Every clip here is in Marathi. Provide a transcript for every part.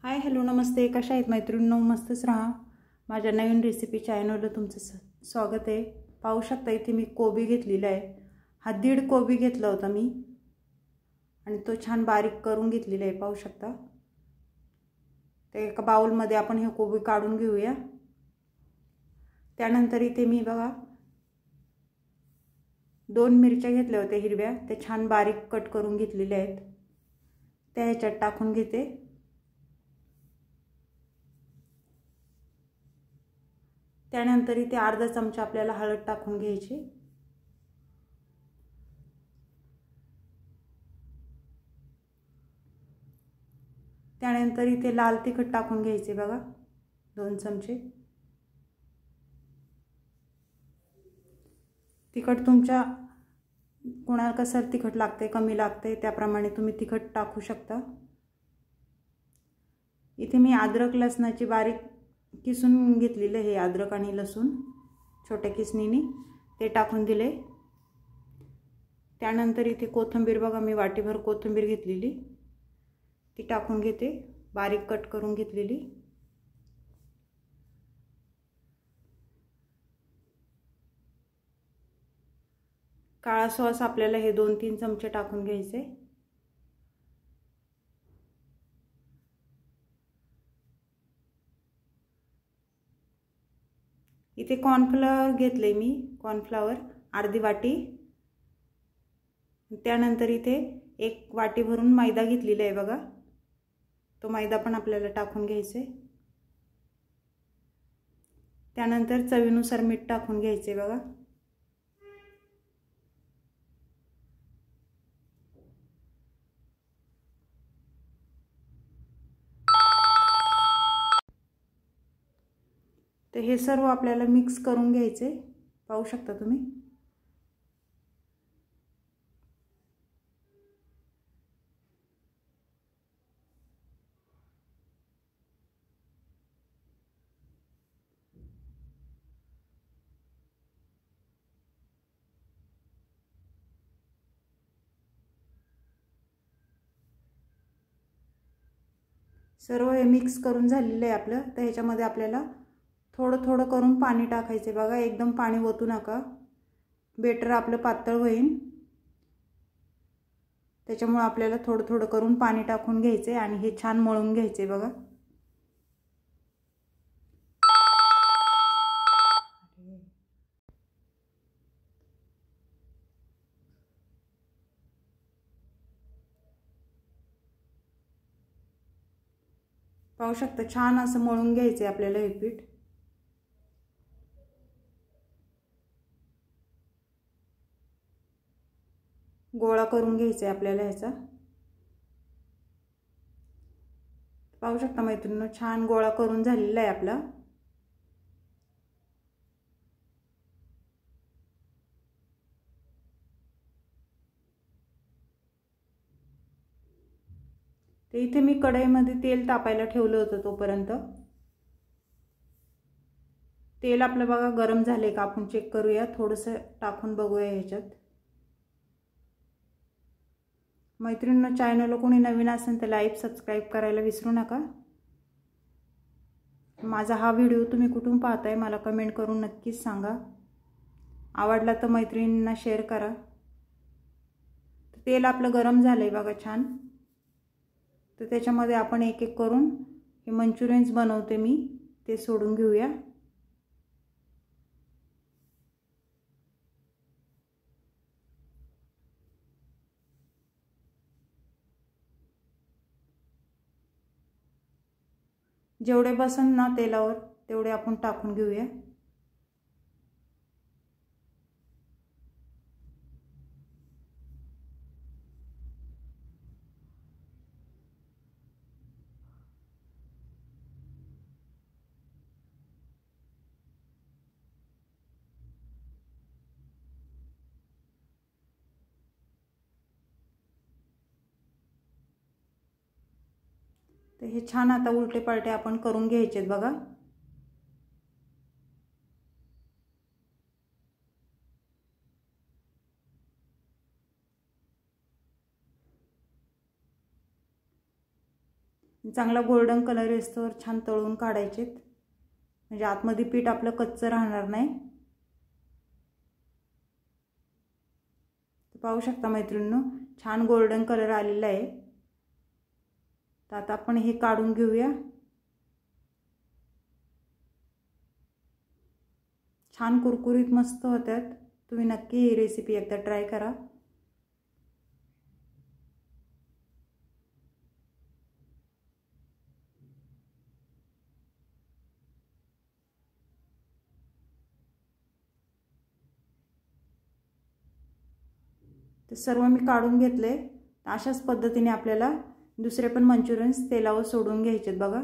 हाय हॅलो नमस्ते, कशा आहेत मैत्रिणींनो? मस्तच राहा. माझ्या नवीन रेसिपी चॅनलला तुमचं स्वागत आहे. पाहू शकता इथे मी कोबी घेतलेला आहे. हा 1.5 कोबी घेतला होता मी आणि तो छान बारीक करून घेतलेला आहे. पाहू शकता. ते एका बाउलमध्ये आपण हे कोबी काढून घेऊया. त्यानंतर इथे मी बघा 2 मिरच्या घेतल्या होत्या हिरव्या, ते छान बारीक कट करून घेतलेल्या आहेत. त्या ह्याच्यात टाकून घेते. त्यानंतर इथे अर्धा चमचा आपल्याला हळद टाकून घ्यायची. त्यानंतर इथे लाल तिखट टाकून घ्यायचे बघा 2 चमचे. तिखट तुमच्या कोणाला कसं तिखट लागते, कमी लागते त्याप्रमाणे तुम्ही तिखट टाकू शकता. इथे मी अद्रक लसणाची बारीक किसून घेतलेले हे अद्रक आणि लसूण छोट्या किसणीने ते टाकून दिले. त्यानंतर इथे कोथिंबीर बघा मी वाटीभर कोथिंबीर घेतलेली ती टाकून घेते, बारीक कट करून घेतलेली. काळा सॉस आपल्याला हे 2-3 चमचे टाकून घ्यायचे. इथे कॉर्नफ्लॉवर घेतले मी, कॉर्नफ्लॉवर अर्धी वाटी. त्यानंतर इथे 1 वाटी भरून मैदा घेतलेला आहे बघा, तो मैदा पण आपल्याला टाकून घ्यायचे. त्यानंतर चवीनुसार मीठ टाकून घ्यायचे बघा. तर हे सर्व आपल्याला मिक्स करून घ्यायचे. पाहू शकता तुम्ही. सर्व हे मिक्स करून झालेलं आहे आपलं. तर ह्याच्यामध्ये आपल्याला थोडं थोडं करून पाणी टाकायचे बघा, एकदम पाणी ओतू नका, बेटर आपलं पातळ होईल. त्याच्यामुळे आपल्याला थोडं थोडं करून पाणी टाकून घ्यायचे आणि हे छान मळून घ्यायचे बघा. पाहू शकता छान असं मळून घ्यायचे आपल्याला हे पीठ. गोळा करून घ्यायचा आपल्याला ह्याचा. पाहू शकता मैत्रिणींनो, छान गोळा करून झालेला आहे आपला. ते इथे मी कढईमध्ये तेल तापायला ठेवलं होतं. तोपर्यंत तेल आपलं बघा गरम झाले का आपण चेक करूया, थोडंसं टाकून बघूया ह्याच्यात. मैत्रिणींनो, चॅनलला कोणी नवीन असेल तर लाईक सबस्क्राईब करायला विसरू नका. माझा हा व्हिडिओ तुम्ही कुठून पाहताय मला कमेंट करून नक्कीच सांगा. आवडला तर मैत्रिणींना शेअर करा. तेल आपलं गरम झालंय बघा छान. तर त्याच्यामध्ये आपण एक एक करून हे मंचुरियन्स बनवते मी, ते सोडून घेऊया. जेवढे बसन ना तेलावर तेवढे आपण टाकून घेऊया. तर हे छान आता उलटे पलटे आपण करून घ्यायचे बघा. चांगला गोल्डन कलर येस्तोवर छान तळून काढायचेत, म्हणजे आतमध्ये पीठ आपलं कच्चं राहणार नाही. पाहू शकता मैत्रिणींनो, छान गोल्डन कलर आलेला आहे. तर आता आपण हे काढून घेऊया. छान कुरकुरीत मस्त होतात. तुम्ही नक्की ही रेसिपी एकदा ट्राय करा. ते सर्व मी काढून घेतले. अशाच पद्धतीने आपल्याला दुसरे पण मंचुरियन्स तेलावर सोडून घ्यायचेत बघा.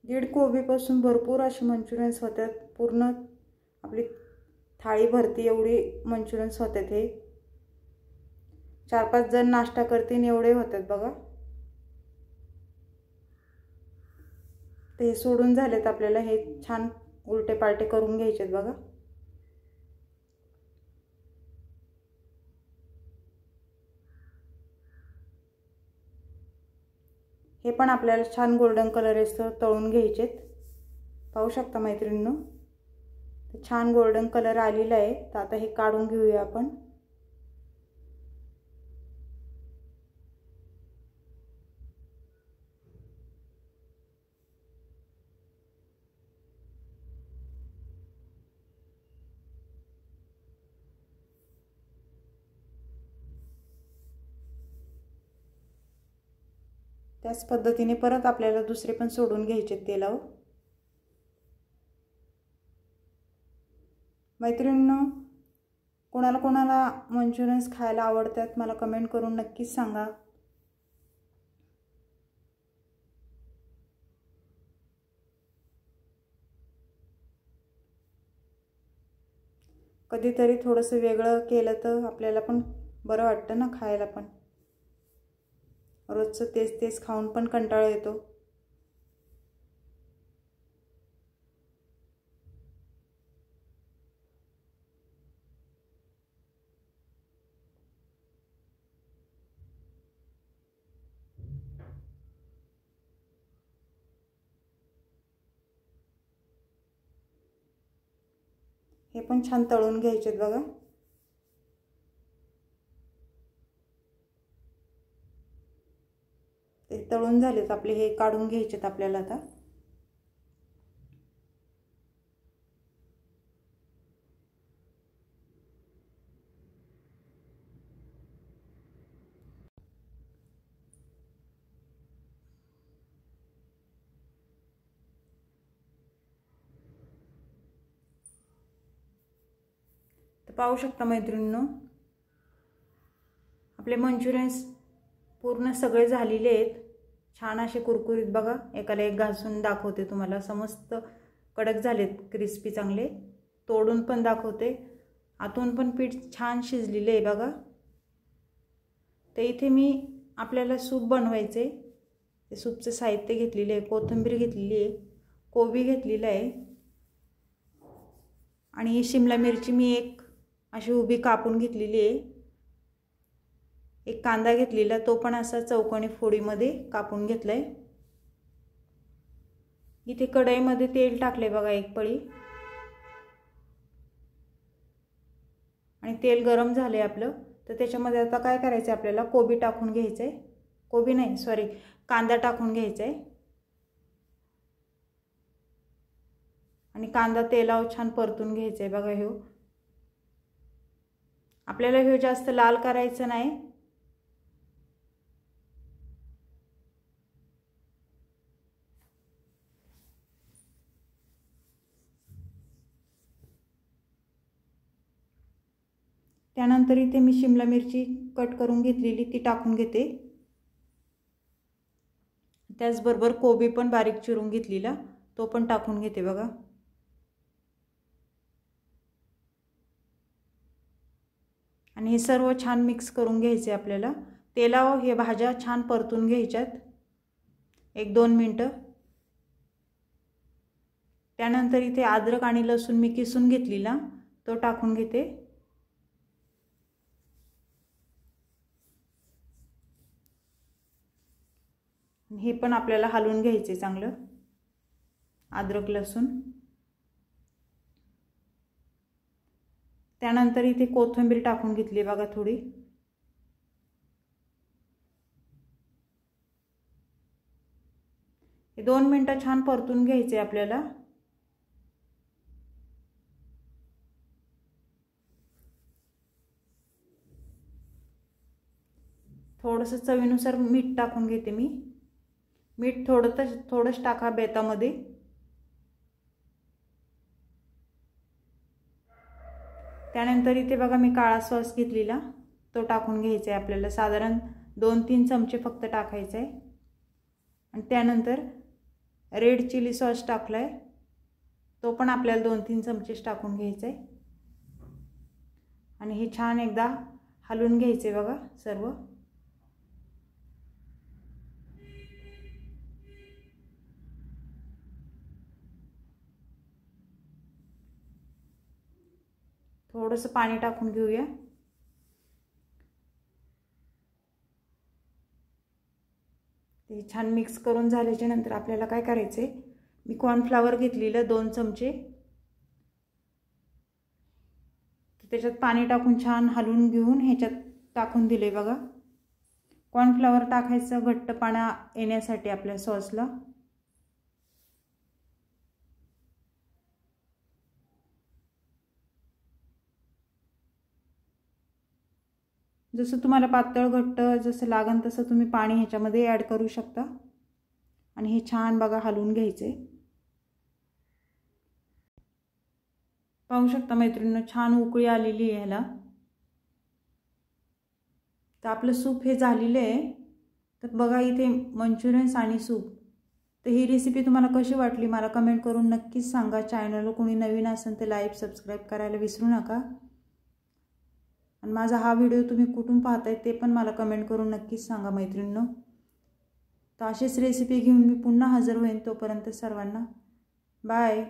दीड कोबीपासून भरपूर असे मंचुरियन्स होतात. पूर्ण आपली थाळी भरती एवढी मंचुरियन्स होतात. हे 4-5 जण नाश्ता करतील एवढे होतात बघा. ते सोडून झालेत. आपल्याला हे छान उलटे पालटे करून घ्यायचेत बघा. हे पण आपल्याला छान गोल्डन कलर येतो तळून घ्यायचेत. पाहू शकता मैत्रिणींनो, छान गोल्डन कलर आलेला आहे. तर आता हे काढून घेऊया आपण. त्याच पद्धतीने परत आपल्याला दुसरे पण सोडून घ्यायचे तेलावर. मैत्रिणींनो, कोणाला कोणाला मंचुरियन्स खायला आवडतात मला कमेंट करून नक्कीच सांगा. कधीतरी थोडंसं वेगळं केलं तर आपल्याला पण बरं वाटतं ना खायला पण. रोजचं तेच तेच खाऊन पण कंटाळा येतो. हे पण छान तळून घ्यायचेत बघा. ते तळून झालेत आपले. हे काढून घ्यायचेत आपल्याला आता. तर पाहू शकता मैत्रिणींनो, आपले मंचुरियन्स पूर्ण सगळे झालेले आहेत. छान असे कुरकुरीत बघा. एकाला एक घासून दाखवते तुम्हाला. समस्त कडक झालेत, क्रिस्पी चांगले. तोडून पण दाखवते. आतून पण पीठ छान शिजलेले आहे बघा. तर इथे मी आपल्याला सूप बनवायचे. ते सूपचं साहित्य घेतलेले आहे. कोथिंबीर घेतलेली आहे, कोबी घेतलेला आहे आणि शिमला मिरची मी एक अशी उभी कापून घेतलेली आहे. एक कांदा घेतलेला, तो पण असा चौकोनी फोडीमध्ये कापून घेतलाय. इथे कढईमध्ये तेल टाकले बघा एक पळी, आणि तेल गरम झाले आपलं. तर त्याच्यामध्ये आता काय करायचं, आपल्याला कोबी टाकून घ्यायचंय. कोबी नाही, सॉरी, कांदा टाकून घ्यायचाय. आणि कांदा तेलावर छान परतून घ्यायचंय बघा. ह्यो आपल्याला ह्यो जास्त लाल करायचं नाही. त्यानंतर इथे मी शिमला मिरची कट करून घेतलेली ती टाकून घेते। त्याचबरोबर कोबी पण बारीक चिरून घेतलेला तो पण टाकून घेते बघा। आणि हे सर्व छान मिक्स करून घ्यायचे आपल्याला। तेलावर हे भाज्या छान परतून घ्यायच्यात 1-2 मिनिटं। त्यानंतर इथे अद्रक आणि लसूण मी किसून घेतलेला तो टाकून घेते। हे पण आपल्याला हलवून घ्यायचे चांगलं अद्रक लसूण। त्यानंतर इथे कोथिंबीर टाकून घेतली बघा थोडी। हे 2 मिनिटं छान परतून घ्यायचे आपल्याला। थोडंसं चवीनुसार मीठ टाकून घेते मी। मीठ थोडंच टाका बेतामध्ये। त्यानंतर इथे बघा मी काळा सॉस घेतलेला तो टाकून घ्यायचा आहे आपल्याला। साधारण 2-3 चमचे फक्त टाकायचे आहे। आणि त्यानंतर रेड चिली सॉस टाकलाय तो पण आपल्याला 2-3 चमचेच टाकून घ्यायचा आहे। आणि हे छान एकदा हलवून घ्यायचे बघा सर्व। थोडंसं पाणी टाकून घेऊया। ते छान मिक्स करून झाल्याच्या नंतर आपल्याला काय करायचे, मी कॉर्नफ्लॉवर घेतलेलं 2 चमचे त्याच्यात पाणी टाकून छान हलवून घेऊन ह्याच्यात टाकून दिले बघा। कॉर्नफ्लॉवर टाकायचं घट्टपणा येण्यासाठी आपल्या सॉसला। जसं तुम्हाला पातळ घट्ट जसं लागेल तसं तुम्ही पाणी ह्याच्यामध्ये ॲड करू शकता। आणि हे छान बघा हलवून घ्यायचे। पाहू शकता मैत्रिणींनो छान उकळी आलेली आहे ह्याला। तर आपलं सूप हे झालेलं आहे। तर बघा इथे मंचुरियन्स आणि सूप। तर ही रेसिपी तुम्हाला कशी वाटली मला कमेंट करून नक्कीच सांगा। चॅनलला कोणी नवीन असेल तर लाईक सबस्क्राईब करायला विसरू नका। आणि माझा हा व्हिडिओ तुम्ही कुठून पाहताय ते पण मला कमेंट करून नक्कीच सांगा मैत्रिणींनो। तर अशीच रेसिपी घेऊन मी पुन्हा हजर होईन। तोपर्यंत सर्वांना बाय।